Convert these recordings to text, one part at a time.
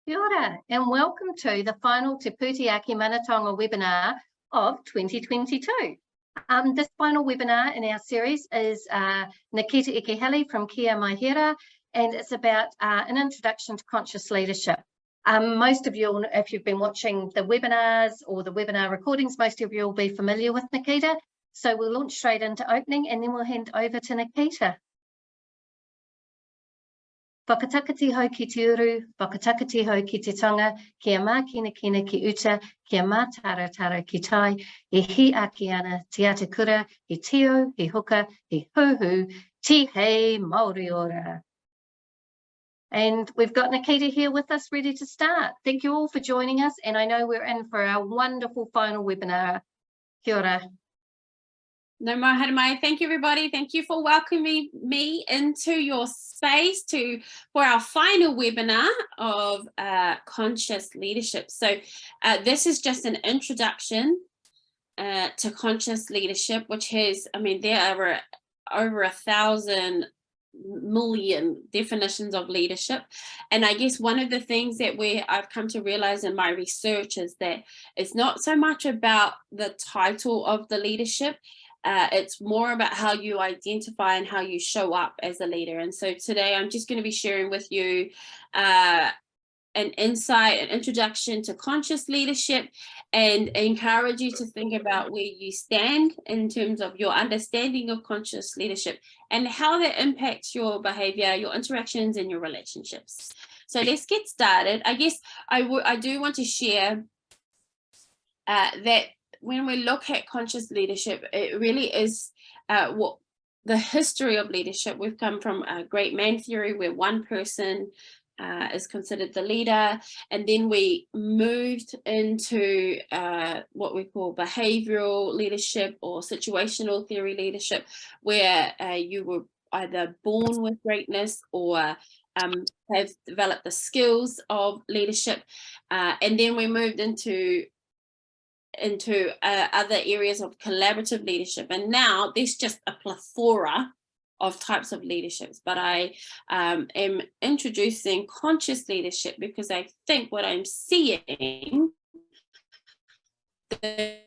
Kia ora, and welcome to the final Te Pūtaiaki Manatonga webinar of 2022. This final webinar in our series is Naketa Ikihele from Kia Mahira, and it's about an introduction to conscious leadership. Most of you, if you've been watching the webinars or the webinar recordings, most of you will be familiar with Naketa. So we'll launch straight into opening and then we'll hand over to Naketa. Whakatakati hau ki te uru, whakatakati hau ki te tanga, kia mākina kina ki uta, kia mātara tara ki tai, he hi aki ana, te atakura, he tio, he huka, he huhu, ti hei Māori ora. And we've got Naketa here with us ready to start. Thank you all for joining us, and I know we're in for our wonderful final webinar. Kia ora. No more mai. Thank you, everybody. Thank you for welcoming me into your space for our final webinar of conscious leadership. So this is just an introduction to conscious leadership, which has, there are over 1,000 million definitions of leadership. And I guess one of the things that I've come to realize in my research is that it's not so much about the title of the leadership. It's more about how you identify and how you show up as a leader. And so today I'm just going to be sharing with you an insight, an introduction to conscious leadership, and encourage you to think about where you stand in terms of your understanding of conscious leadership and how that impacts your behavior, your interactions, and your relationships. So let's get started. I guess I do want to share that when we look at conscious leadership, it really is what the history of leadership. We've come from a great man theory where one person is considered the leader, and then we moved into what we call behavioral leadership or situational theory leadership, where you were either born with greatness or have developed the skills of leadership, and then we moved into other areas of collaborative leadership, and now there's just a plethora of types of leaderships. But I am introducing conscious leadership because I think what I'm seeing, the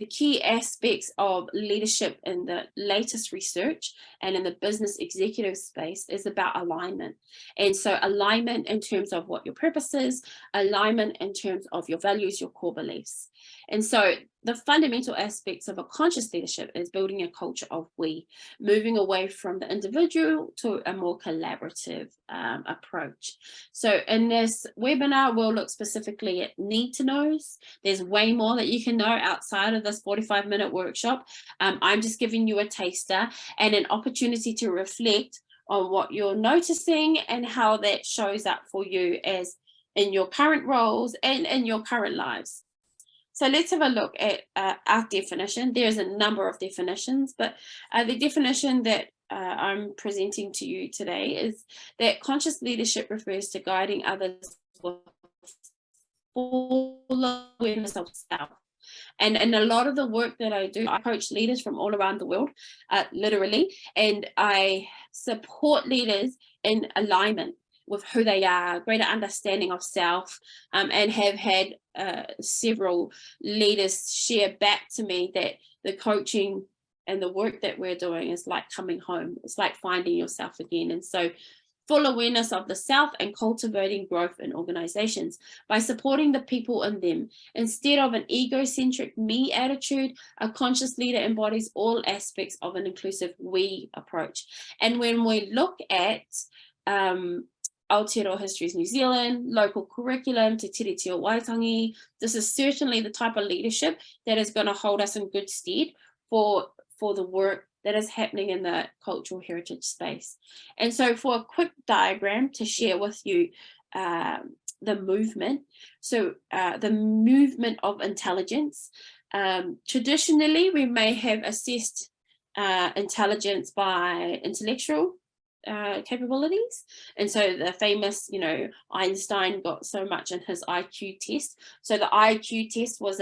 key aspects of leadership in the latest research and in the business executive space is about alignment. And so alignment in terms of what your purpose is, alignment in terms of your values, your core beliefs. And so the fundamental aspects of a conscious leadership is building a culture of we, moving away from the individual to a more collaborative approach. So in this webinar, we'll look specifically at need to knows. There's way more that you can know outside of this 45-minute workshop. I'm just giving you a taster and an opportunity to reflect on what you're noticing and how that shows up for you as in your current roles and in your current lives. So let's have a look at our definition. There's a number of definitions, but the definition that I'm presenting to you today is that conscious leadership refers to guiding others with full awareness of self. And in a lot of the work that I do, I coach leaders from all around the world, literally, and I support leaders in alignment with who they are, greater understanding of self, and have had several leaders share back to me that the coaching and the work that we're doing is like coming home. It's like finding yourself again. And so full awareness of the self and cultivating growth in organizations by supporting the people in them. Instead of an egocentric me attitude, a conscious leader embodies all aspects of an inclusive we approach. And when we look at Aotearoa Histories New Zealand, local curriculum, Te Tiriti o Waitangi, this is certainly the type of leadership that is going to hold us in good stead for the work that is happening in the cultural heritage space. And so for a quick diagram to share with you the movement. So the movement of intelligence. Traditionally, we may have assessed intelligence by intellectual capabilities. And so the famous, Einstein got so much in his IQ test. So the IQ test was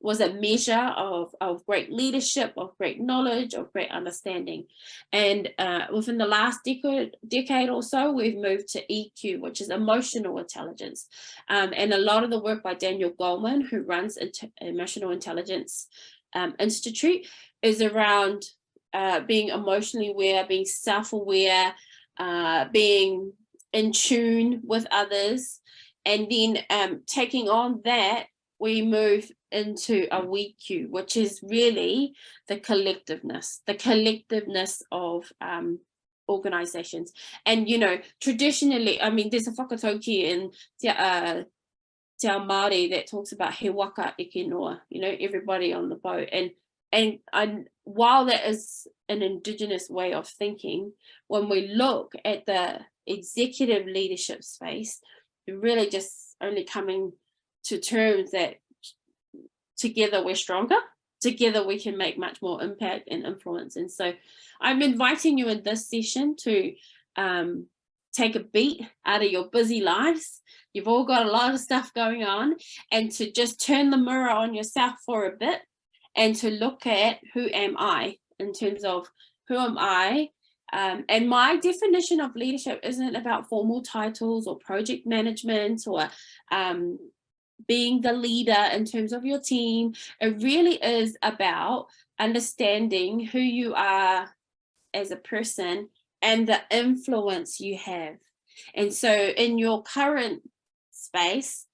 was a measure of great leadership, of great knowledge, of great understanding. And within the last decade or so, we've moved to EQ, which is emotional intelligence. And a lot of the work by Daniel Goleman, who runs Emotional Intelligence Institute, is around being emotionally aware, being self-aware, being in tune with others. And then taking on that, we move into a WeQ, which is really the collectiveness of organizations. And, you know, traditionally, I mean, there's a whakatauki in Te Ao Māori that talks about he waka eke noa, you know, everybody on the boat. And while that is an Indigenous way of thinking, when we look at the executive leadership space, we're really just only coming to terms that together we're stronger, together we can make much more impact and influence. And so I'm inviting you in this session to take a beat out of your busy lives. You've all got a lot of stuff going on, and to just turn the mirror on yourself for a bit and to look at who am I in terms of who am I. And my definition of leadership isn't about formal titles or project management or being the leader in terms of your team. It really is about understanding who you are as a person and the influence you have. And so in your current space,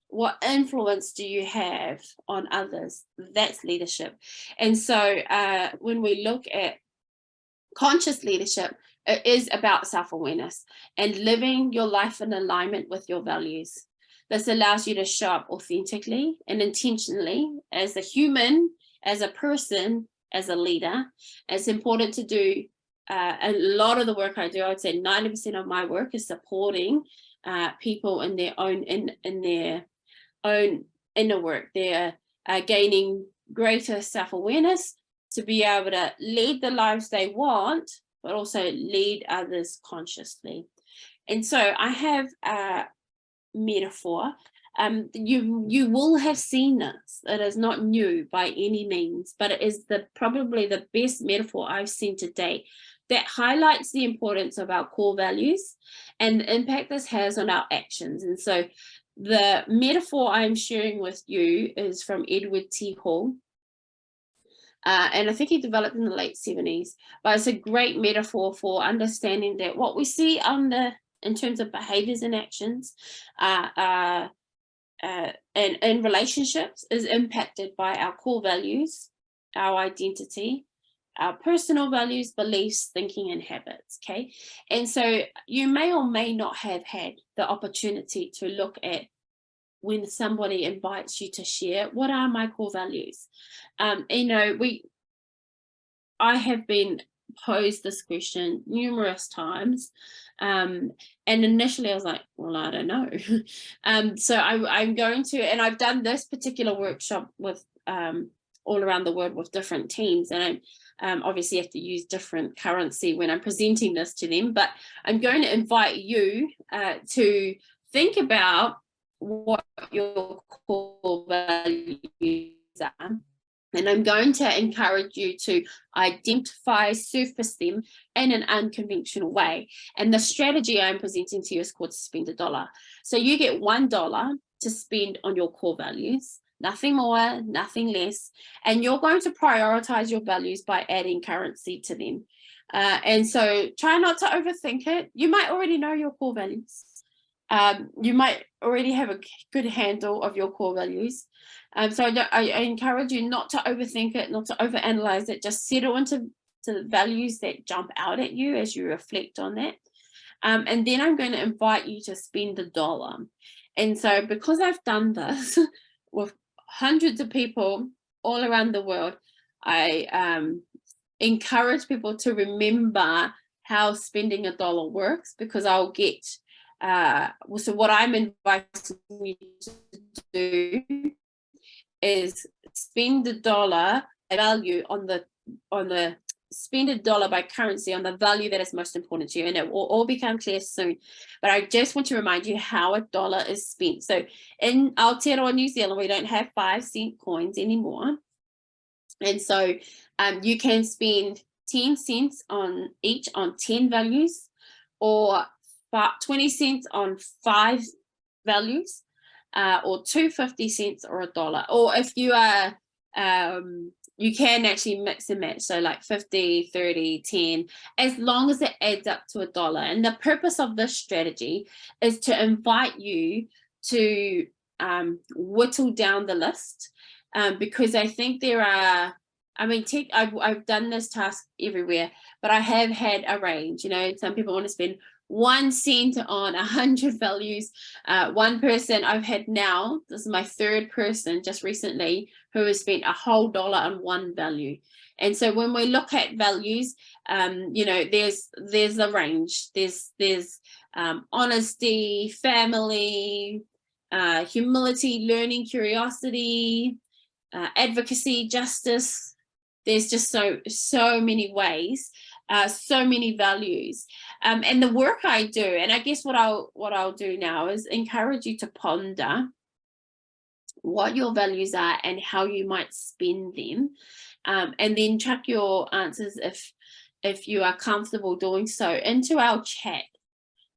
what influence do you have on others? That's leadership. And so when we look at conscious leadership, it is about self-awareness and living your life in alignment with your values. This allows you to show up authentically and intentionally as a human, as a person, as a leader. It's important to do a lot of the work I do. I would say 90% of my work is supporting people in their own inner work. They're gaining greater self-awareness to be able to lead the lives they want, but also lead others consciously. And so I have a metaphor. You will have seen this. It is not new by any means, but it is probably the best metaphor I've seen to date that highlights the importance of our core values and the impact this has on our actions. And so the metaphor I'm sharing with you is from Edward T. Hall. And I think he developed in the late 70s, but it's a great metaphor for understanding that what we see in terms of behaviors and actions and in relationships is impacted by our core values, our identity, our personal values, beliefs, thinking, and habits, okay? And so you may or may not have had the opportunity to look at when somebody invites you to share, what are my core values? You know, I have been posed this question numerous times. And initially I was like, well, I don't know. So I'm going to, and I've done this particular workshop with all around the world with different teams, and I obviously have to use different currency when I'm presenting this to them, but I'm going to invite you to think about what your core values are. And I'm going to encourage you to identify, surface them in an unconventional way. And the strategy I'm presenting to you is called Spend a Dollar. So you get $1 to spend on your core values, nothing more, nothing less. And you're going to prioritize your values by adding currency to them. And so try not to overthink it. You might already know your core values. You might already have a good handle of your core values. So I encourage you not to overthink it, not to overanalyze it, just settle into the values that jump out at you as you reflect on that. And then I'm going to invite you to spend $1. And so because I've done this with hundreds of people all around the world, I encourage people to remember how spending $1 works, because I'll get so what I'm inviting you to do is spend $1 value on the spend $1 by currency on the value that is most important to you, and it will all become clear soon. But I just want to remind you how $1 is spent. So in Aotearoa, New Zealand, we don't have 5-cent coins anymore. And so you can spend 10 cents on each on 10 values, or 20 cents on 5 values, or 2.50 cents or $1. Or if you are, you can actually mix and match. So like 50, 30, 10, as long as it adds up to $1. And the purpose of this strategy is to invite you to whittle down the list, because I think there are, I mean, I've done this task everywhere, but I have had a range. You know, some people want to spend 1 cent on 100 values. One person I've had now, this is my 3rd person just recently, who has spent a whole $1 on 1 value. And so when we look at values, you know, there's a range. There's honesty, family, humility, learning, curiosity, advocacy, justice. There's just so many ways, so many values, and the work I do, and I guess what I'll do now is encourage you to ponder what your values are and how you might spend them, and then chuck your answers, if you are comfortable doing so, into our chat.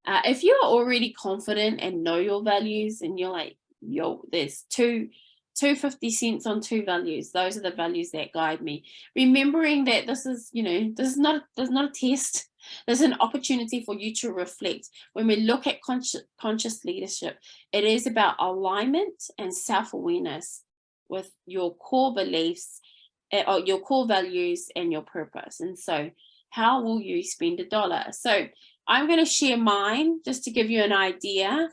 If you're already confident and know your values, and you're like, yo, there's 2.50 cents on 2 values. Those are the values that guide me. Remembering that this is, you know, this is not a test. There's an opportunity for you to reflect. When we look at conscious leadership, it is about alignment and self-awareness with your core beliefs, or your core values and your purpose. And so how will you spend $1? So I'm going to share mine just to give you an idea.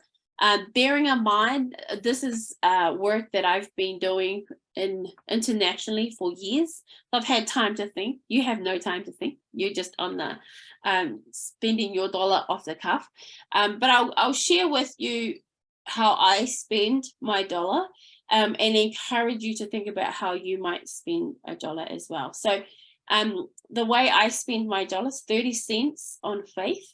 Bearing in mind, this is work that I've been doing internationally for years. I've had time to think. You have no time to think. You're just on the spending your $1 off the cuff. But I'll share with you how I spend my $1, and encourage you to think about how you might spend $1 as well. So the way I spend my $1 is 30 cents on faith,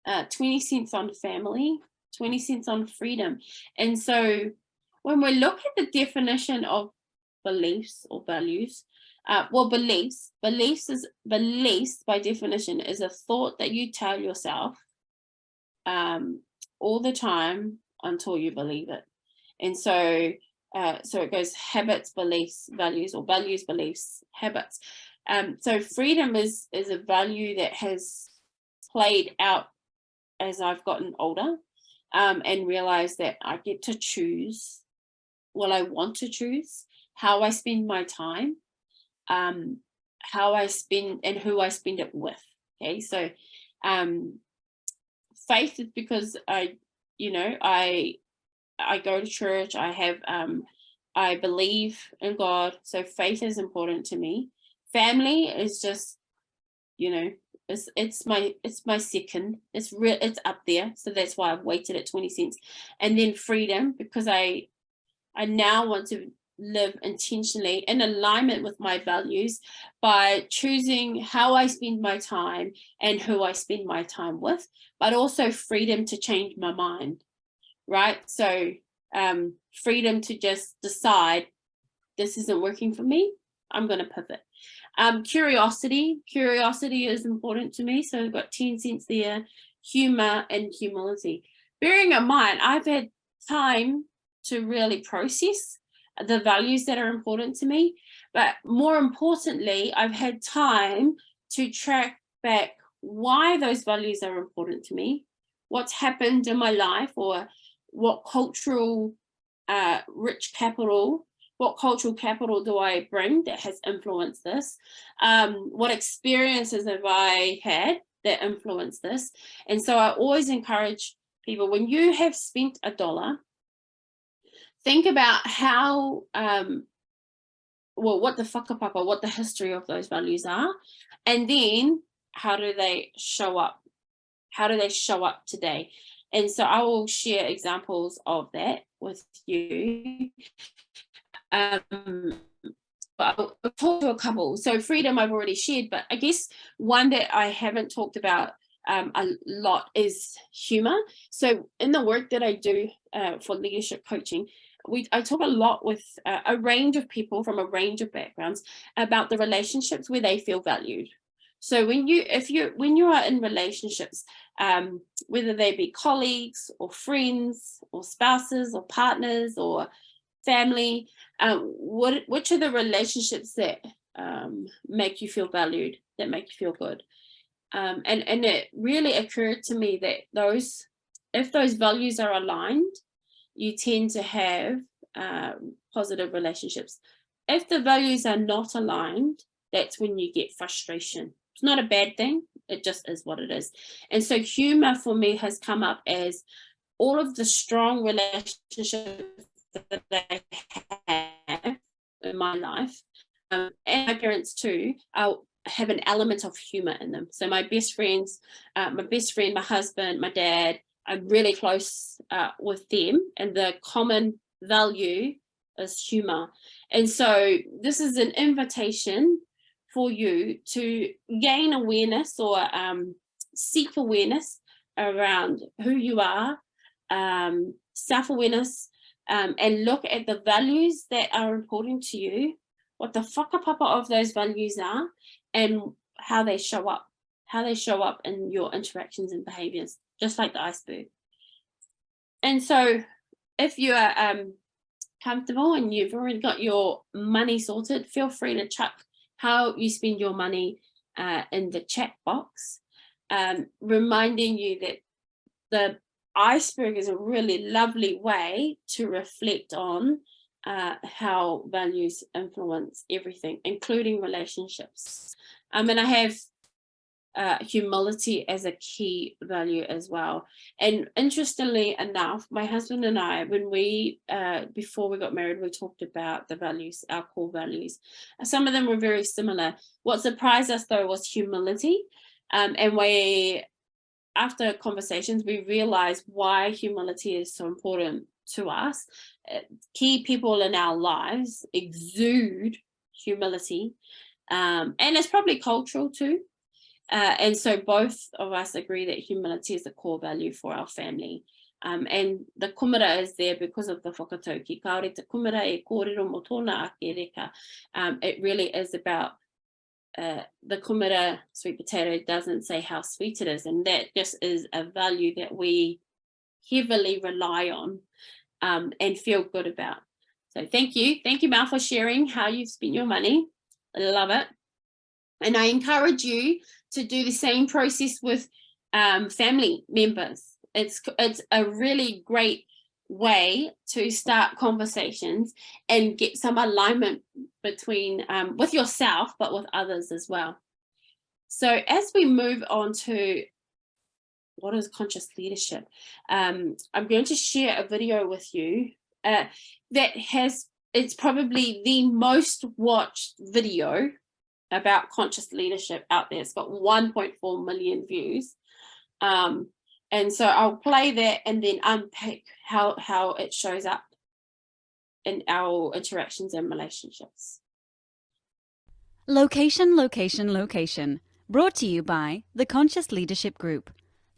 20 cents on family, 20 cents on freedom. And so when we look at the definition of beliefs or values, well, beliefs by definition is a thought that you tell yourself all the time until you believe it. And so it goes habits, beliefs, values, or values, beliefs, habits. So freedom is a value that has played out as I've gotten older, and realized that I get to choose what I want to choose, how I spend my time, how I spend and who I spend it with. Okay, so faith is because I go to church. I believe in God, so faith is important to me. Family is just, it's my second. It's up there, so that's why I've weighted at 20 cents. And then freedom, because I now want to live intentionally in alignment with my values by choosing how I spend my time and who I spend my time with, but also freedom to change my mind, right? So freedom to just decide this isn't working for me, I'm going to pivot. Curiosity is important to me, so I've got 10 cents there. Humor and humility. Bearing in mind, I've had time to really process the values that are important to me, but more importantly, I've had time to track back why those values are important to me, what's happened in my life, or what cultural what cultural capital do I bring that has influenced this? What experiences have I had that influence this? And so I always encourage people, when you have spent $1, think about how, what the whakapapa, what the history of those values are, and then how do they show up? How do they show up today? And so I will share examples of that with you. I'll talk to a couple. So freedom I've already shared, but I guess one that I haven't talked about a lot is humor. So in the work that I do for leadership coaching, I talk a lot with a range of people from a range of backgrounds about the relationships where they feel valued. So when you are in relationships, whether they be colleagues or friends or spouses or partners or family, which are the relationships that make you feel valued, that make you feel good? And it really occurred to me that if those values are aligned, you tend to have positive relationships. If the values are not aligned, that's when you get frustration. It's not a bad thing, it just is what it is. And so humor for me has come up as all of the strong relationships that I have in my life, and my parents too, have an element of humor in them. So my best friend, my husband, my dad, I'm really close with them, and the common value is humor. And so this is an invitation for you to gain awareness or seek awareness around who you are, self-awareness, and look at the values that are important to you, what the whakapapa of those values are, and how they show up in your interactions and behaviors, just like the iceberg. And so if you are comfortable and you've already got your money sorted, feel free to chuck how you spend your money in the chat box, reminding you that the iceberg is a really lovely way to reflect on how values influence everything, including relationships. And I have humility as a key value as well. And interestingly enough, my husband and I, when we before we got married, we talked about the values, our core values. Some of them were very similar. What surprised us though was humility, and after conversations we realized why humility is so important to us. Key people in our lives exude humility, and it's probably cultural too. And so both of us agree that humility is a core value for our family. And the kumara is there because of the whakatau. Ki kaore te kumara e kōrero mo tōna ake reka. It really is about the kumara, sweet potato, doesn't say how sweet it is. And that just is a value that we heavily rely on and feel good about. So thank you. Thank you, Mal, for sharing how you've spent your money. I love it. And I encourage you to do the same process with family members. It's a really great way to start conversations and get some alignment between with yourself, but with others as well. So as we move on to what is conscious leadership, I'm going to share a video with you it's probably the most watched video about conscious leadership out there. It's got 1.4 million views. And so I'll play that and then unpack how it shows up in our interactions and relationships. Location, location, location. Brought to you by the Conscious Leadership Group.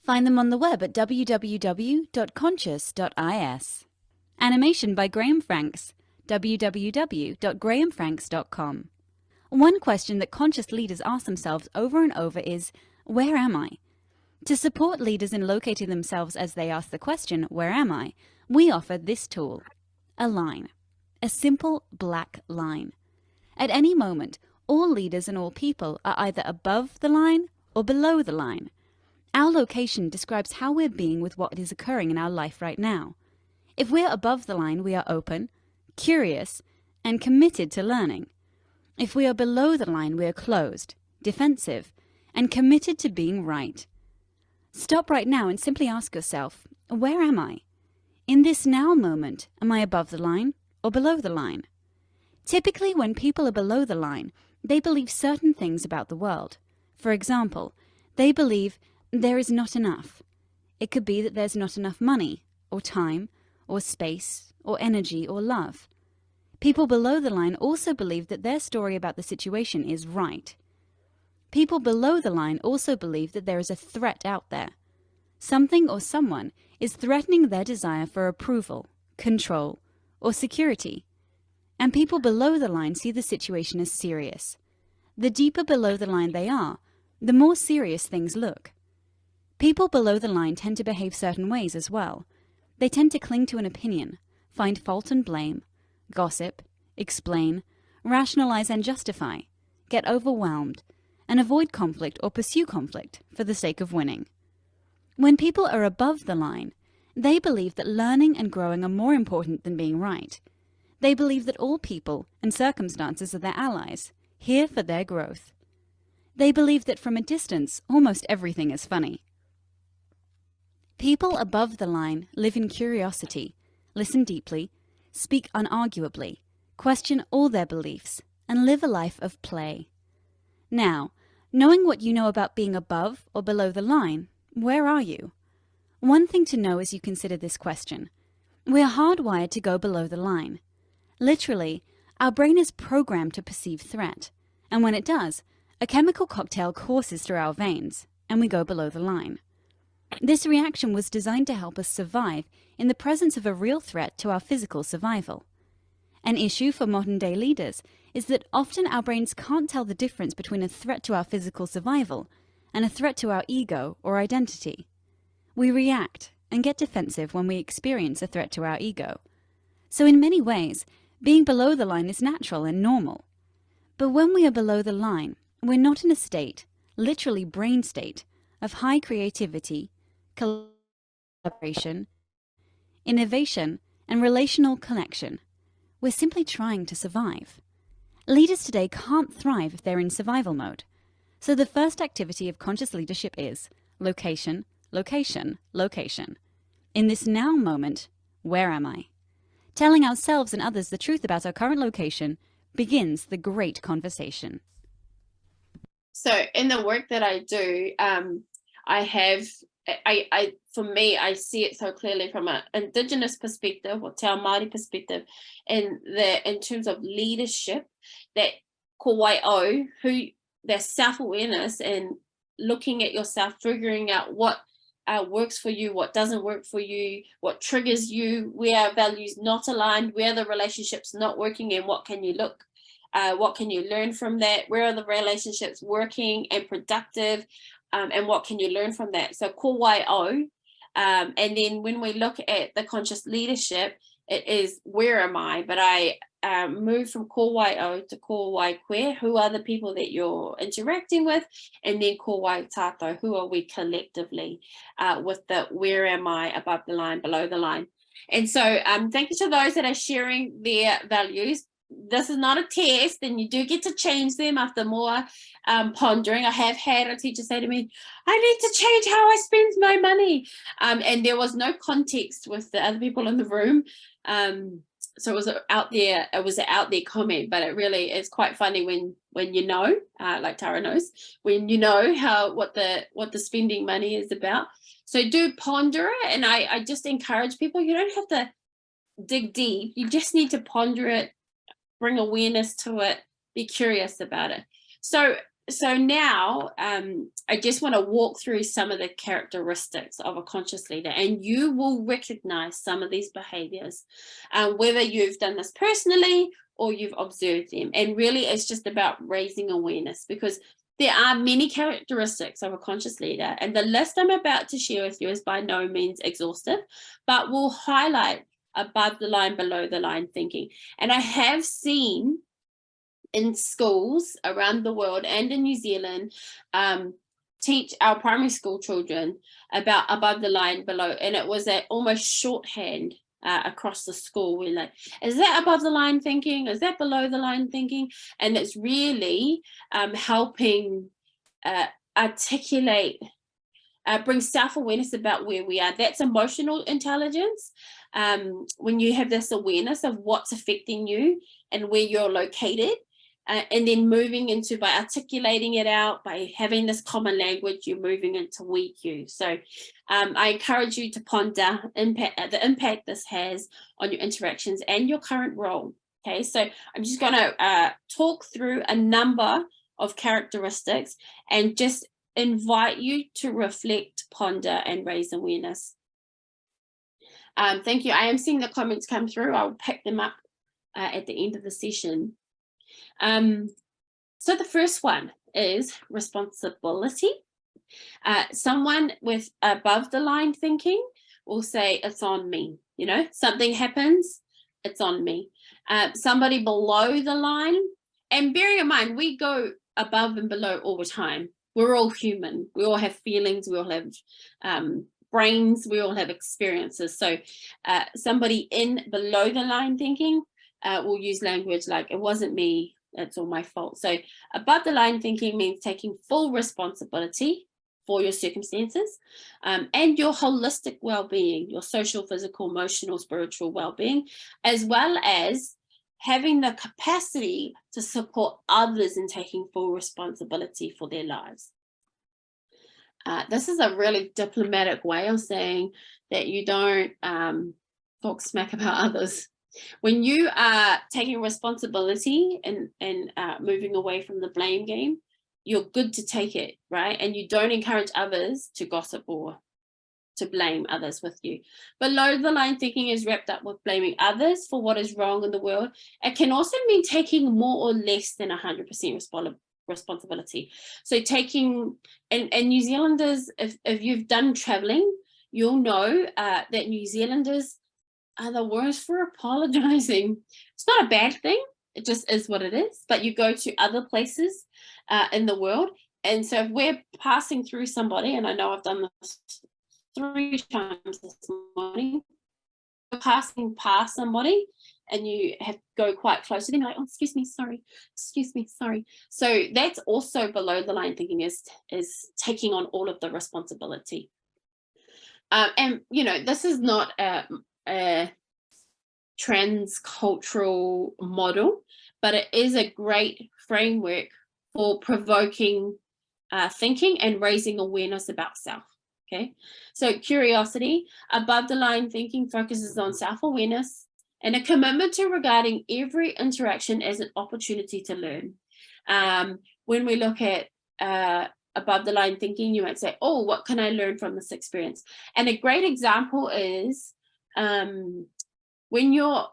Find them on the web at www.conscious.is. Animation by Graham Franks. www.grahamfranks.com. One question that conscious leaders ask themselves over and over is, where am I? To support leaders in locating themselves as they ask the question, where am I? We offer this tool, a line, a simple black line. At any moment, all leaders and all people are either above the line or below the line. Our location describes how we're being with what is occurring in our life right now. If we're above the line, we are open, curious, and committed to learning. If we are below the line, we are closed, defensive, and committed to being right. Stop right now and simply ask yourself, where am I? In this now moment, am I above the line or below the line? Typically, when people are below the line, they believe certain things about the world. For example, they believe there is not enough. It could be that there's not enough money, or time, or space, or energy, or love. People below the line also believe that their story about the situation is right. People below the line also believe that there is a threat out there. Something or someone is threatening their desire for approval, control, or security. And people below the line see the situation as serious. The deeper below the line they are, the more serious things look. People below the line tend to behave certain ways as well. They tend to cling to an opinion, find fault and blame, gossip, explain, rationalize and justify, get overwhelmed, and avoid conflict or pursue conflict for the sake of winning. When people are above the line, they believe that learning and growing are more important than being right. They believe that all people and circumstances are their allies, here for their growth. They believe that from a distance, almost everything is funny. People above the line live in curiosity, listen deeply, speak unarguably, question all their beliefs, and live a life of play. Now, knowing what you know about being above or below the line, where are you? One thing to know as you consider this question: we are hardwired to go below the line. Literally, our brain is programmed to perceive threat, and when it does, a chemical cocktail courses through our veins, and we go below the line. This reaction was designed to help us survive in the presence of a real threat to our physical survival. An issue for modern-day leaders is that often our brains can't tell the difference between a threat to our physical survival and a threat to our ego or identity. We react and get defensive when we experience a threat to our ego. So in many ways, being below the line is natural and normal. But when we are below the line, we're not in a state, literally brain state, of high creativity, collaboration, innovation, and relational connection. We're simply trying to survive. Leaders today can't thrive if they're in survival mode. So the first activity of conscious leadership is location, location, location. In this now moment, where am I? Telling ourselves and others the truth about our current location begins the great conversation. So in the work that I do, for me, I see it so clearly from an Indigenous perspective or Te Māori perspective, in terms of leadership, that ko wai'o, who their self-awareness and looking at yourself, figuring out what works for you, what doesn't work for you, what triggers you, where values not aligned, where the relationship's not working, and what can you learn from that, where are the relationships working and productive, and what can you learn from that? So ko wai'o, and then when we look at the conscious leadership, it is where am I? But I move from ko wai'o to ko waikoe, who are the people that you're interacting with, and then ko wai tātou, who are we collectively, with the where am I, above the line, below the line. And so thank you to those that are sharing their values. This is not a test, and you do get to change them after more pondering. I have had a teacher say to me, I need to change how I spend my money. And there was no context with the other people in the room. So it was out there, comment, but it really is quite funny when you know, like Tara knows, when you know what the spending money is about. So do ponder it, and I just encourage people, you don't have to dig deep, you just need to ponder it, bring awareness to it, be curious about it. So now I just want to walk through some of the characteristics of a conscious leader, and you will recognize some of these behaviors, whether you've done this personally or you've observed them. And really it's just about raising awareness, because there are many characteristics of a conscious leader, and the list I'm about to share with you is by no means exhaustive, but will highlight above the line, below the line thinking. And I have seen in schools around the world and in New Zealand teach our primary school children about above the line, below, and it was at almost shorthand across the school. We're like, is that above the line thinking? Is that below the line thinking? And it's really helping articulate, bring self-awareness about where we are. That's emotional intelligence. When you have this awareness of what's affecting you and where you're located, and then moving into, by articulating it out, by having this common language, you're moving into WeQ. So I encourage you to ponder the impact this has on your interactions and your current role. Okay, so I'm just going to talk through a number of characteristics and just invite you to reflect, ponder, and raise awareness. Thank you. I am seeing the comments come through. I'll pick them up at the end of the session. So the first one is responsibility. Someone with above the line thinking will say, it's on me. You know, something happens, it's on me. Somebody below the line, and bearing in mind, we go above and below all the time. We're all human. We all have feelings. We all have brains. We all have experiences. So somebody in below the line thinking will use language like, it wasn't me, it's all my fault. So above the line thinking means taking full responsibility for your circumstances and your holistic well-being, your social, physical, emotional, spiritual well-being, as well as having the capacity to support others in taking full responsibility for their lives. This is a really diplomatic way of saying that you don't talk smack about others. When you are taking responsibility and moving away from the blame game, you're good to take it, right? And you don't encourage others to gossip or to blame others with you. Below the line thinking is wrapped up with blaming others for what is wrong in the world. It can also mean taking more or less than 100% responsibility. So taking, and New Zealanders, if you've done traveling, you'll know that New Zealanders are the worst for apologizing. It's not a bad thing. It just is what it is. But you go to other places in the world. And so if we're passing through somebody, and I know I've done this 3 times this morning, passing past somebody and you have to go quite close to them, like, oh, excuse me, sorry. So that's also below the line thinking, is taking on all of the responsibility. And, you know, this is not a transcultural model, but it is a great framework for provoking thinking and raising awareness about self. Okay, so curiosity, above the line thinking focuses on self-awareness and a commitment to regarding every interaction as an opportunity to learn. When we look at above the line thinking, you might say, oh, what can I learn from this experience? And a great example is when you're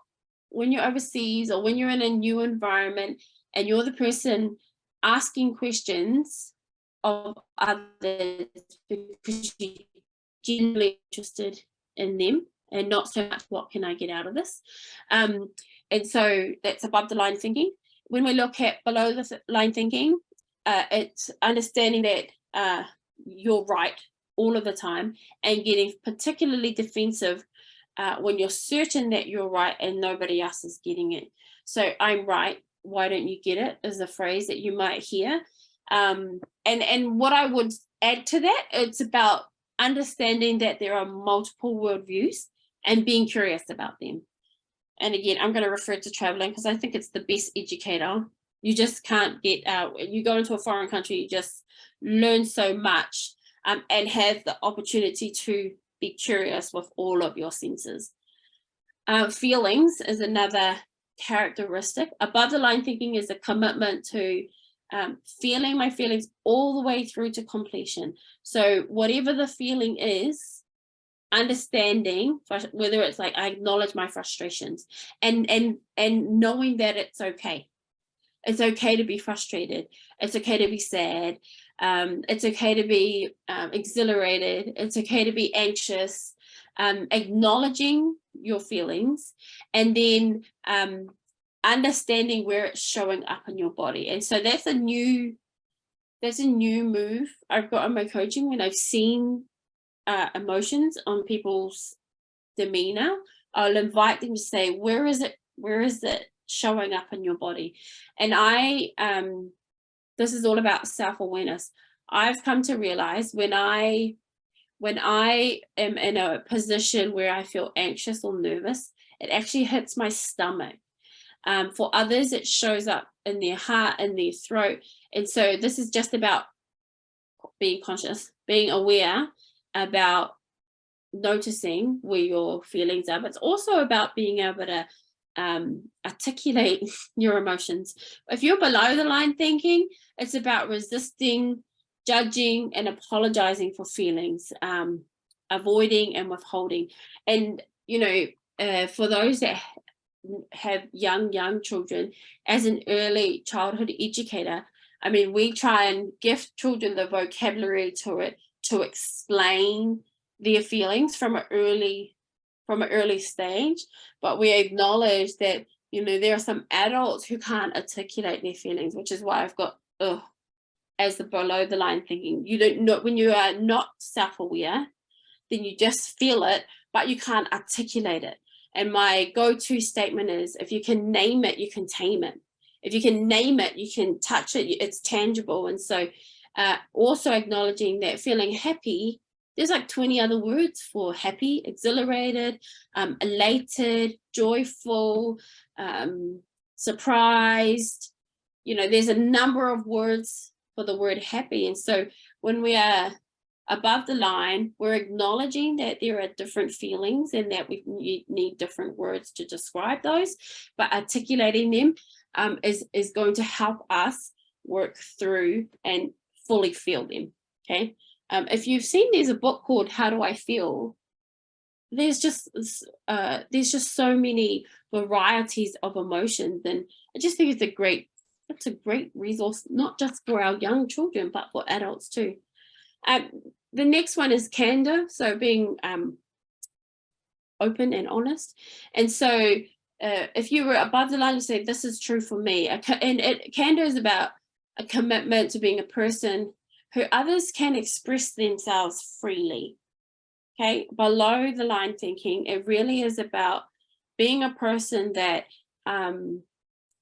overseas or when you're in a new environment and you're the person asking questions of others because you're genuinely interested in them and not so much what can I get out of this. And so that's above the line thinking. When we look at below the line thinking, it's understanding that you're right all of the time and getting particularly defensive when you're certain that you're right and nobody else is getting it. So I'm right, why don't you get it, is a phrase that you might hear. And what I would add to that, it's about understanding that there are multiple worldviews and being curious about them. And again, I'm going to refer to traveling because I think it's the best educator. You just can't get out. You go into a foreign country, you just learn so much and have the opportunity to be curious with all of your senses. Feelings is another characteristic. Above the line thinking is a commitment to feeling my feelings all the way through to completion. So whatever the feeling is, understanding whether it's like I acknowledge my frustrations and knowing that it's okay. It's okay to be frustrated. It's okay to be sad. It's okay to be exhilarated. It's okay to be anxious. Acknowledging your feelings and then understanding where it's showing up in your body. And so that's a new move I've got in my coaching when I've seen emotions on people's demeanor. I'll invite them to say, where is it showing up in your body? And this is all about self-awareness. I've come to realize when I am in a position where I feel anxious or nervous, it actually hits my stomach. For others, it shows up in their heart, in their throat. And so this is just about being conscious, being aware about noticing where your feelings are, but it's also about being able to articulate your emotions. If you're below the line thinking, it's about resisting, judging, and apologizing for feelings, avoiding and withholding. And, you know, for those that have young children, as an early childhood educator, I mean, we try and gift children the vocabulary to explain their feelings from an early stage, but we acknowledge that, you know, there are some adults who can't articulate their feelings, which is why I've got as the below the line thinking. You don't know, when you are not self-aware, then you just feel it, but you can't articulate it. And my go-to statement is, if you can name it, you can tame it. If you can name it, you can touch it, it's tangible. And so also acknowledging that feeling happy, there's like 20 other words for happy: exhilarated, elated, joyful, surprised. You know, there's a number of words for the word happy. And so when we are above the line, we're acknowledging that there are different feelings and that we need different words to describe those, but articulating them is going to help us work through and fully feel them. Okay. If you've seen, there's a book called How Do I Feel? There's just so many varieties of emotions, and I just think it's a great resource, not just for our young children, but for adults too. The next one is candor, so being open and honest. And so if you were above the line, you say, this is true for me. Candor is about a commitment to being a person who others can express themselves freely. Okay, below the line thinking, it really is about being a person that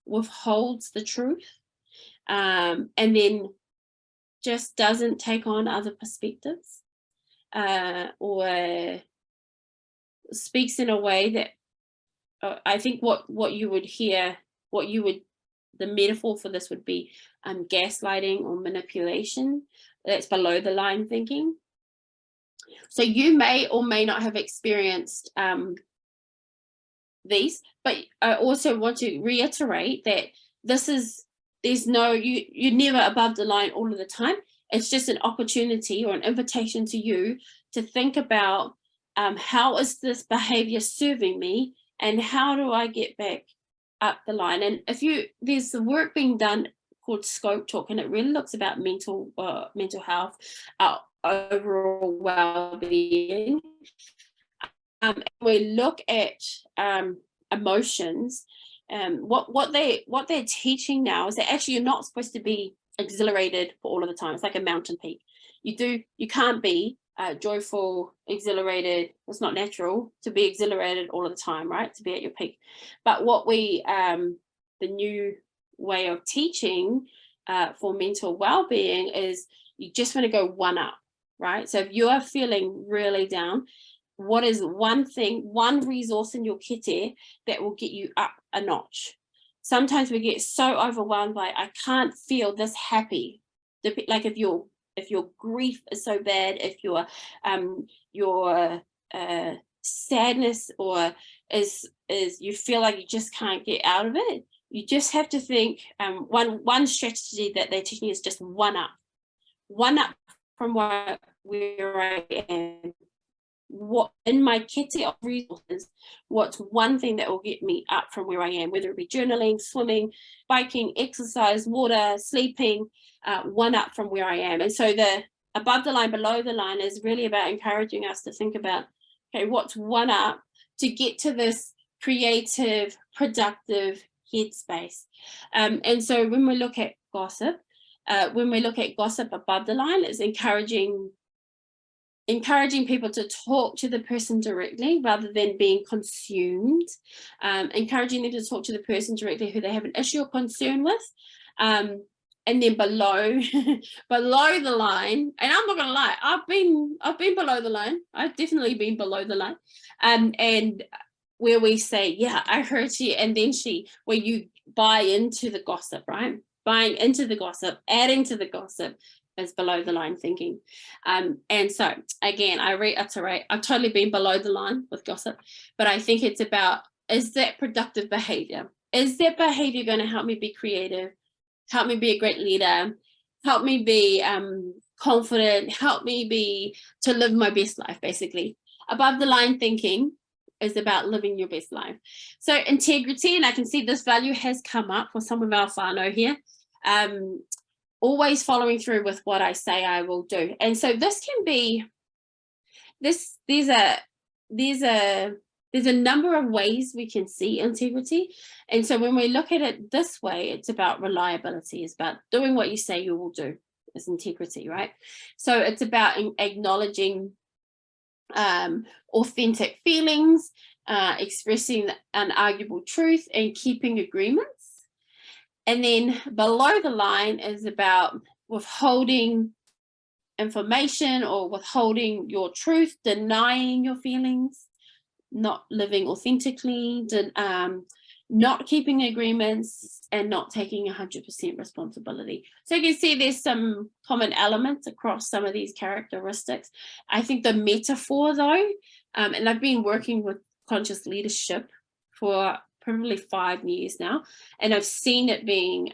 withholds the truth, and then just doesn't take on other perspectives, or speaks in a way that I think what you would hear, the metaphor for this would be gaslighting or manipulation. That's below the line thinking. So you may or may not have experienced these, but I also want to reiterate that you're never above the line all of the time. It's just an opportunity or an invitation to you to think about how is this behavior serving me, and how do I get back up the line? And there's the work being done called Scope Talk, and it really looks about mental health, overall well-being. We look at emotions. What they're teaching now is that actually you're not supposed to be exhilarated for all of the time. It's like a mountain peak. You can't be joyful, exhilarated. It's not natural to be exhilarated all of the time, right? To be at your peak. But what the new way of teaching for mental well-being is you just want to go one up, right? So if you are feeling really down, what is one resource in your kete that will get you up a notch? Sometimes we get so overwhelmed by, I can't feel this happy. Like if your grief is so bad, if your sadness or is you feel like you just can't get out of it, you just have to think, one strategy that they're teaching is just one up from where I am. What in my kete of resources, what's one thing that will get me up from where I am, whether it be journaling, swimming, biking, exercise, water, sleeping, one up from where I am. And so the above the line, below the line is really about encouraging us to think about, okay, what's one up to get to this creative, productive headspace. And so when we look at gossip above the line, is encouraging people to talk to the person directly rather than being consumed, encouraging them to talk to the person directly who they have an issue or concern with. And then below the line, and I'm not gonna lie, I've been below the line. I've definitely been below the line. And where we say, yeah, I heard you, and then where you buy into the gossip, right? Buying into the gossip, adding to the gossip, is below the line thinking. And so again, I reiterate, I've totally been below the line with gossip, but I think it's about is that productive behavior? Is that behavior going to help me be creative, help me be a great leader, help me be confident, help me to live my best life, basically? Above the line thinking is about living your best life. So integrity, and I can see this value has come up for some of our whānau here, always following through with what I say I will do. And so this can be, there's a number of ways we can see integrity. And so when we look at it this way, it's about reliability. It's about doing what you say you will do, is integrity, right? So it's about acknowledging authentic feelings, expressing unarguable truth, and keeping agreements. And then below the line is about withholding information or withholding your truth, denying your feelings, not living authentically, not keeping agreements, and not taking 100% responsibility. So you can see there's some common elements across some of these characteristics. I think the metaphor though, and I've been working with conscious leadership for probably 5 years now, and I've seen it being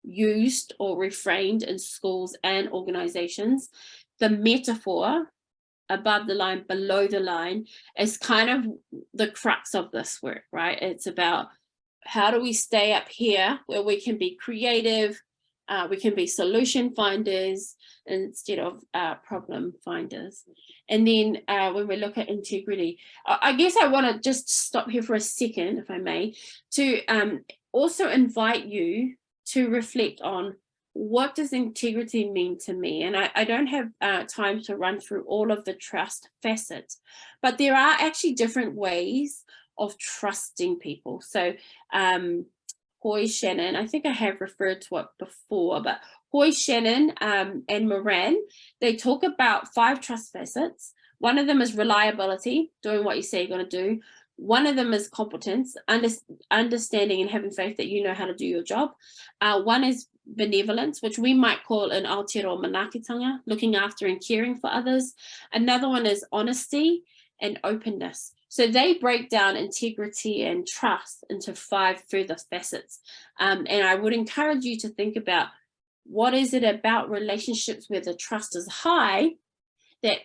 used or reframed in schools and organizations. The metaphor above the line, below the line, is kind of the crux of this work, right? It's about how do we stay up here where we can be creative, we can be solution finders instead of problem finders. And then when we look at integrity, I guess I want to just stop here for a second, if I may, to also invite you to reflect on, what does integrity mean to me? And I don't have time to run through all of the trust facets, but there are actually different ways of trusting people. So Hoy Shannon, I think I have referred to it before, but Hoy Shannon and Moran, they talk about 5 trust facets. One of them is reliability, doing what you say you're going to do. One of them is competence, understanding and having faith that you know how to do your job. One is benevolence, which we might call in Aotearoa manaakitanga, looking after and caring for others. Another one is honesty and openness. So they break down integrity and trust into 5 further facets. And I would encourage you to think about, what is it about relationships where the trust is high that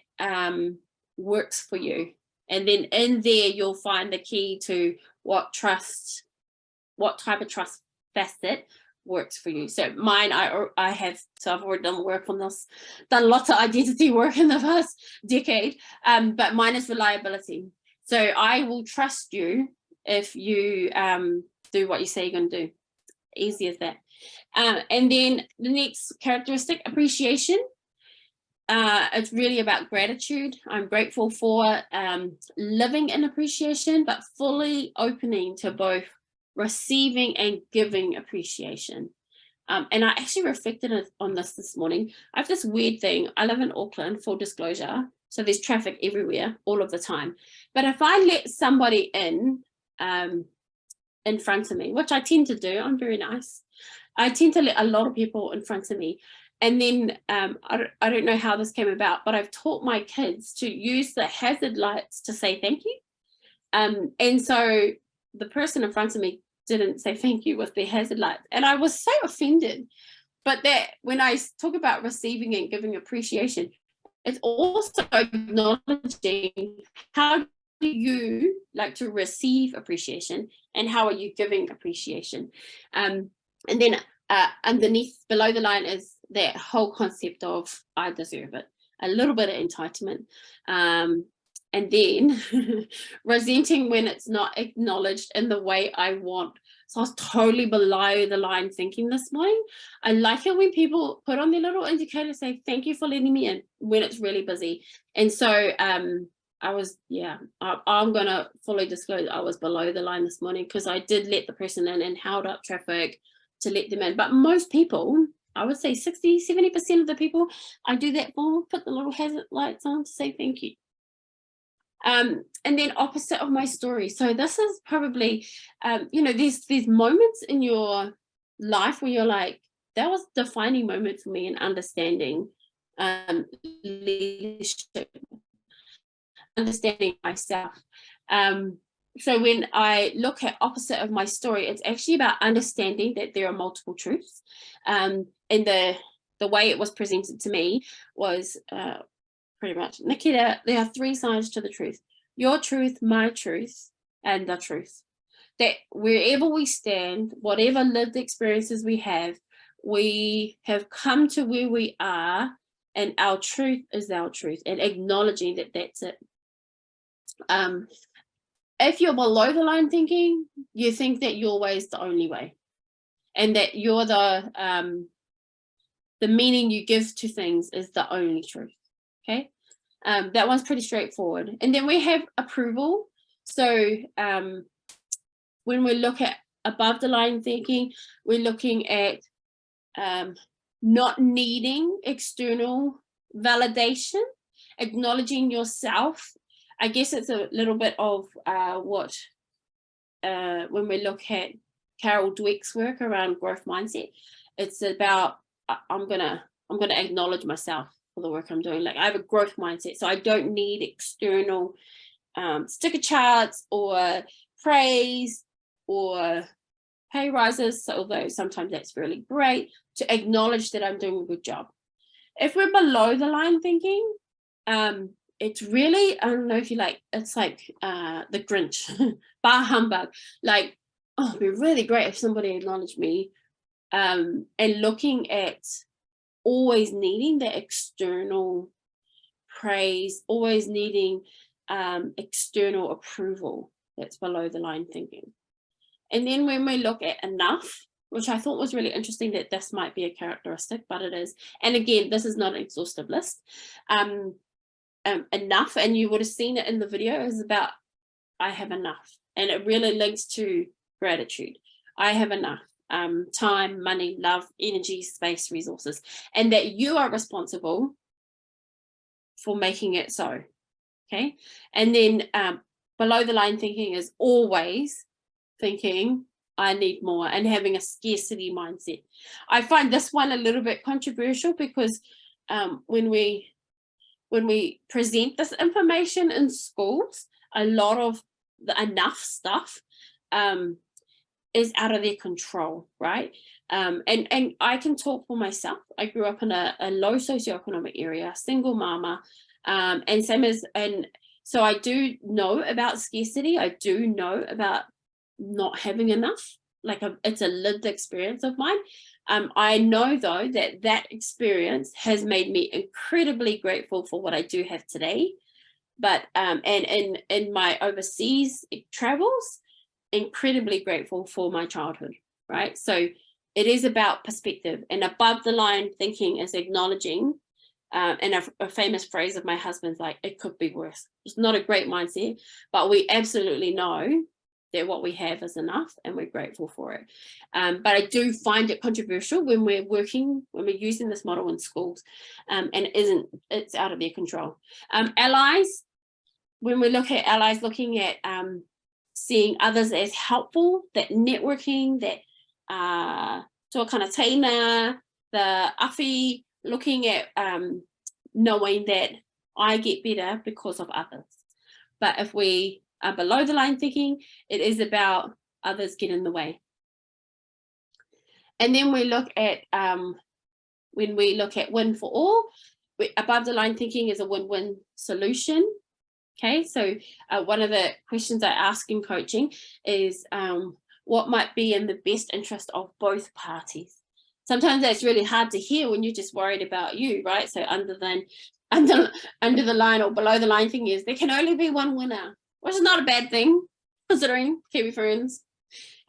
works for you? And then in there, you'll find the key to what type of trust facet works for you. So mine, I have, so I've already done work on this, done lots of identity work in the past decade, but mine is reliability. So I will trust you if you do what you say you're going to do. Easy as that. And then the next characteristic, appreciation. It's really about gratitude. I'm grateful for living in appreciation, but fully opening to both receiving and giving appreciation. And I actually reflected on this morning. I have this weird thing. I live in Auckland, full disclosure. So there's traffic everywhere, all of the time. But if I let somebody in front of me, which I tend to do, I'm very nice. I tend to let a lot of people in front of me. And then I don't know how this came about, but I've taught my kids to use the hazard lights to say thank you. And so the person in front of me didn't say thank you with their hazard lights. And I was so offended. But that when I talk about receiving and giving appreciation, it's also acknowledging, how do you like to receive appreciation and how are you giving appreciation? And then underneath, below the line, is that whole concept of I deserve it, a little bit of entitlement, and then resenting when it's not acknowledged in the way I want. So I was totally below the line thinking this morning. I like it when people put on their little indicator, say thank you for letting me in when it's really busy. And so I was, I'm gonna fully disclose I was below the line this morning, because I did let the person in and held up traffic to let them in. But most people, I would say 60-70% of the people I do that for, put the little hazard lights on to say thank you. And then opposite of my story. So this is probably, there's moments in your life where you're like, that was a defining moment for me in understanding leadership, understanding myself. So when I look at opposite of my story, it's actually about understanding that there are multiple truths. And the way it was presented to me was pretty much, Naketa, there are 3 sides to the truth: your truth, my truth, and the truth. That wherever we stand, whatever lived experiences we have come to where we are, and our truth is our truth, and acknowledging that that's it. If you're below the line thinking, you think that your way is the only way, and that you're the meaning you give to things is the only truth. Okay, that one's pretty straightforward. And then we have approval. So when we look at above the line thinking, we're looking at not needing external validation, acknowledging yourself. I guess it's a little bit of what when we look at Carol Dweck's work around growth mindset, it's about I'm gonna acknowledge myself for the work I'm doing. Like, I have a growth mindset, so I don't need external sticker charts or praise or pay rises, although sometimes that's really great, to acknowledge that I'm doing a good job. If we're below the line thinking, it's really, I don't know if you like, it's like the Grinch, bah humbug. Like, oh, it'd be really great if somebody acknowledged me, and looking at always needing that external praise, always needing external approval. That's below the line thinking. And then when we look at enough, which I thought was really interesting, that this might be a characteristic, but it is. And again, this is not an exhaustive list. Enough, and you would have seen it in the video, is about I have enough. And it really links to gratitude. I have enough time, money, love, energy, space, resources, and that you are responsible for making it so. Okay. And then below the line thinking is always thinking I need more, and having a scarcity mindset. I find this one a little bit controversial, because when we present this information in schools, a lot of the enough stuff is out of their control, right? And I can talk for myself. I grew up in a low socioeconomic area, single mama, and so I do know about scarcity. I do know about not having enough. Like, it's a lived experience of mine. I know though that experience has made me incredibly grateful for what I do have today. But and in my overseas travels, incredibly grateful for my childhood, right? So it is about perspective, and above the line thinking is acknowledging, and a famous phrase of my husband's like, it could be worse. It's not a great mindset, but we absolutely know that what we have is enough, and we're grateful for it. But I do find it controversial when we're using this model in schools, and it's out of their control. Allies, when we look at allies, looking at seeing others as helpful, that networking, that tōkana teina, the awhi, looking at knowing that I get better because of others. But if we are below the line thinking, it is about others get in the way. And then we look at when we look at win for all, above the line thinking is a win-win solution. Okay, so one of the questions I ask in coaching is what might be in the best interest of both parties. Sometimes that's really hard to hear when you're just worried about you, right? So under the line or below the line thing is there can only be one winner, which is not a bad thing considering Kiwi friends.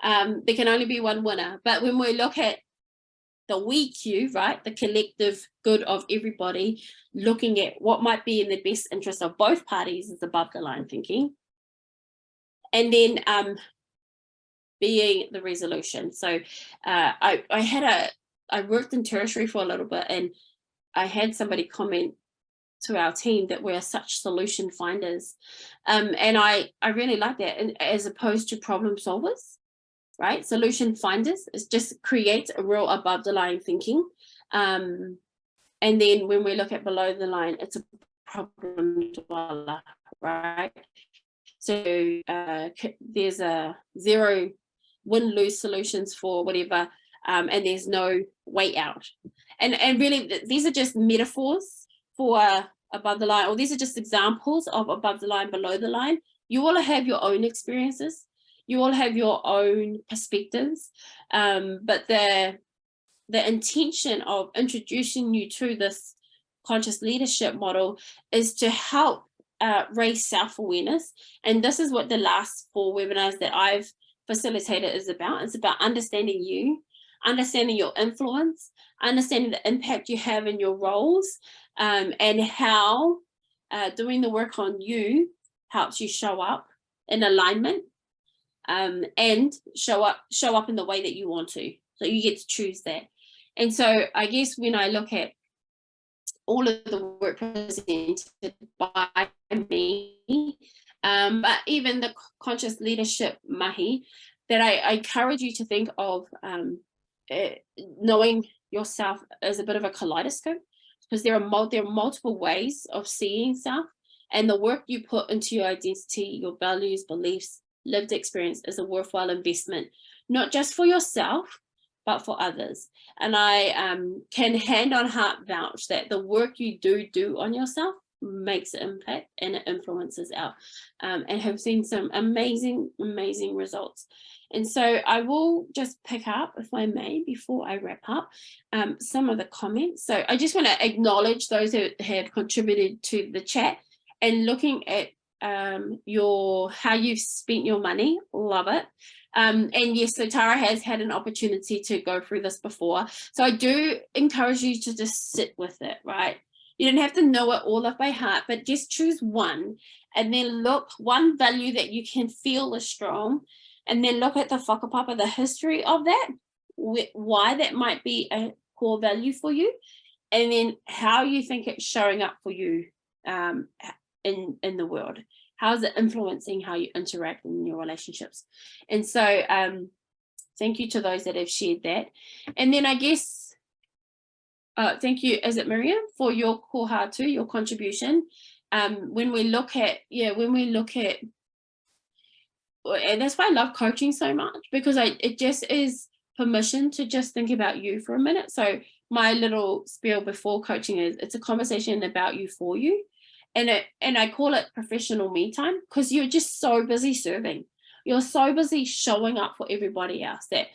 There can only be one winner. But when we look at the we Q, right, the collective good of everybody, looking at what might be in the best interest of both parties is above the line thinking. And then being the resolution. So I worked in tertiary for a little bit, and I had somebody comment to our team that we're such solution finders. And I really like that, and as opposed to problem solvers. Right, solution finders, it just creates a real above the line thinking, and then when we look at below the line, it's a problem dweller, right? So there's a zero win-lose solutions for whatever, and there's no way out. And really, these are just metaphors for above the line, or these are just examples of above the line, below the line. You all have your own experiences. You all have your own perspectives, but the intention of introducing you to this conscious leadership model is to help raise self-awareness. And this is what the last 4 webinars that I've facilitated is about. It's about understanding you, understanding your influence, understanding the impact you have in your roles, and how doing the work on you helps you show up in alignment, and show up in the way that you want to. So you get to choose that. And so I guess when I look at all of the work presented by me, but even the conscious leadership mahi, that I encourage you to think of knowing yourself as a bit of a kaleidoscope, because there are multiple ways of seeing self, and the work you put into your identity, your values, beliefs, lived experience is a worthwhile investment, not just for yourself, but for others. And I can hand on heart vouch that the work you do on yourself makes an impact, and it influences out, and have seen some amazing results. And so I will just pick up, if I may, before I wrap up, some of the comments. So I just want to acknowledge those who have contributed to the chat, and looking at how you've spent your money. Love it. And yes, so Tara has had an opportunity to go through this before. So I do encourage you to just sit with it, right? You don't have to know it all off by heart, but just choose one, and then look, one value that you can feel is strong, and then look at the whakapapa, the history of that, why that might be a core value for you, and then how you think it's showing up for you in the world. How is it influencing how you interact in your relationships? And so thank you to those that have shared that. And then I guess, thank you, is it Miriam, for your koha too, your contribution. When we look at, and that's why I love coaching so much, because it just is permission to just think about you for a minute. So my little spiel before coaching is, it's a conversation about you, for you. And I call it professional me time, because you're just so busy serving. You're so busy showing up for everybody else that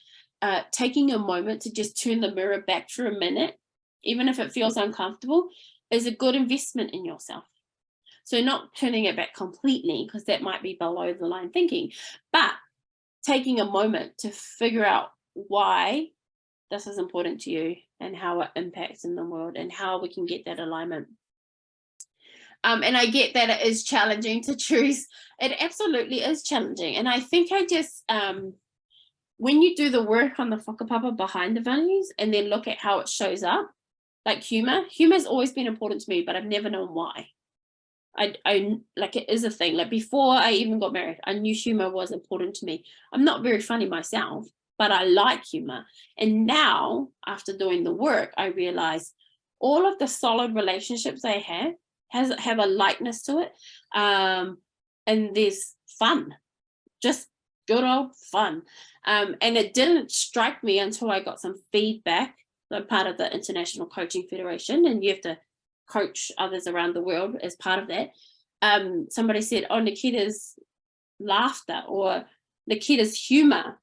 taking a moment to just turn the mirror back for a minute, even if it feels uncomfortable, is a good investment in yourself. So not turning it back completely, because that might be below the line thinking, but taking a moment to figure out why this is important to you and how it impacts in the world and how we can get that alignment. And I get that it is challenging to choose. It absolutely is challenging. And I think I just, when you do the work on the whakapapa behind the values and then look at how it shows up, like humor's always been important to me, but I've never known why. I like, it is a thing. Like, before I even got married, I knew humor was important to me. I'm not very funny myself, but I like humor. And now, after doing the work, I realize all of the solid relationships I have a lightness to it, and there's fun, just good old fun. And it didn't strike me until I got some feedback. I'm part of the International Coaching Federation, and you have to coach others around the world as part of that. Somebody said, oh, Naketa's laughter or Naketa's humor.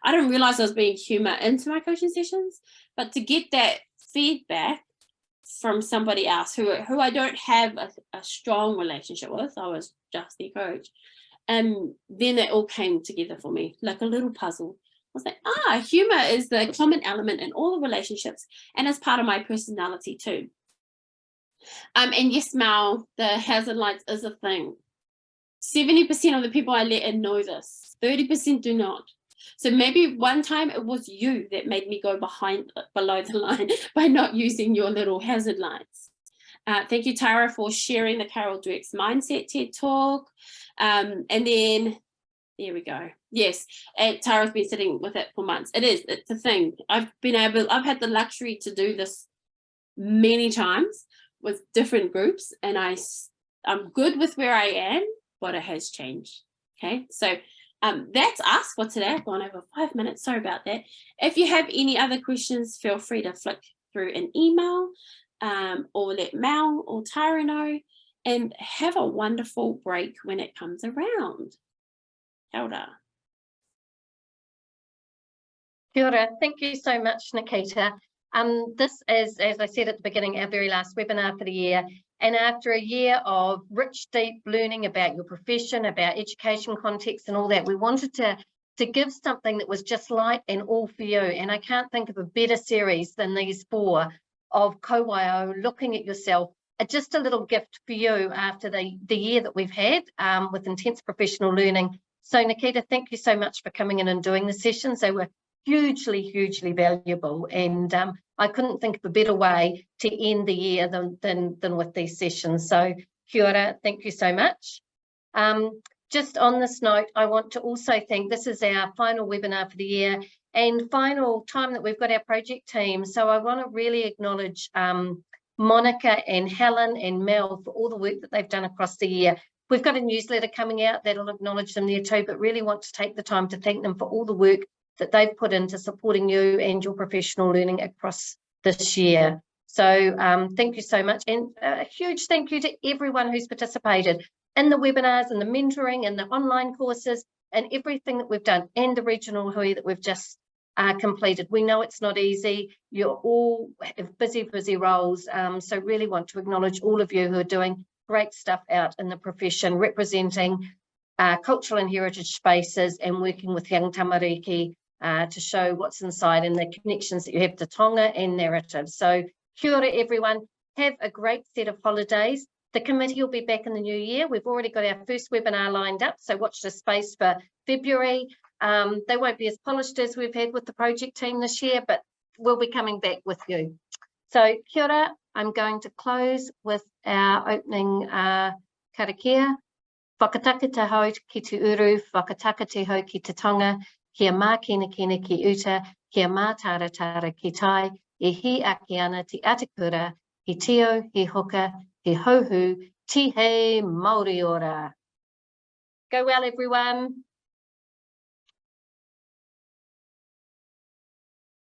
I didn't realize I was being humor into my coaching sessions, but to get that feedback from somebody else who I don't have a strong relationship with, I was just their coach, and then it all came together for me like a little puzzle. I was like, humor is the common element in all the relationships, and it's part of my personality too. And yes, Mal, the hazard lights is a thing. 70% of the people I let in know this, 30% do not. So maybe one time it was you that made me go below the line by not using your little hazard lights. Thank you, Tara, for sharing the Carol Dweck's Mindset TED Talk. And then, there we go. Yes, and Tara's been sitting with it for months. It's a thing. I've had the luxury to do this many times with different groups, and I'm good with where I am, what it has changed. Okay, so that's us for today. I've gone over 5 minutes. Sorry about that. If you have any other questions, feel free to flick through an email or let Mel or Tara know, and have a wonderful break when it comes around. Kia ora. Kia ora. Thank you so much, Naketa. This is, as I said at the beginning, our very last webinar for the year. And after a year of rich, deep learning about your profession, about education context and all that, we wanted to give something that was just light and all for you. And I can't think of a better series than these 4 of Kawaio, looking at yourself, just a little gift for you after the year that we've had with intense professional learning. So Naketa, thank you so much for coming in and doing the sessions. They were hugely, hugely valuable, and I couldn't think of a better way to end the year than with these sessions. So kia ora, thank you so much. Just on this note, I want to also thank, this is our final webinar for the year and final time that we've got our project team. So I want to really acknowledge Monica and Helen and Mel for all the work that they've done across the year. We've got a newsletter coming out that'll acknowledge them there too, but really want to take the time to thank them for all the work that they've put into supporting you and your professional learning across this year. So thank you so much, and a huge thank you to everyone who's participated in the webinars and the mentoring and the online courses and everything that we've done, and the regional hui that we've just completed. We know it's not easy. You're all have busy roles, so really want to acknowledge all of you who are doing great stuff out in the profession, representing cultural and heritage spaces and working with young tamariki to show what's inside and the connections that you have to tonga and narrative. So kia ora everyone, have a great set of holidays. The committee will be back in the new year. We've already got our first webinar lined up, so watch this space for February. They won't be as polished as we've had with the project team this year, but we'll be coming back with you. So kia ora, I'm going to close with our opening karakia. Whakataka te hau ki te uru, whakataka te hau ki te tonga, kia mā kina ki uta, kia mā tara ki tai, e hi ake ana te atakura, he tio, he hoka, he hohu, ti hei Māori ora. Go well, everyone.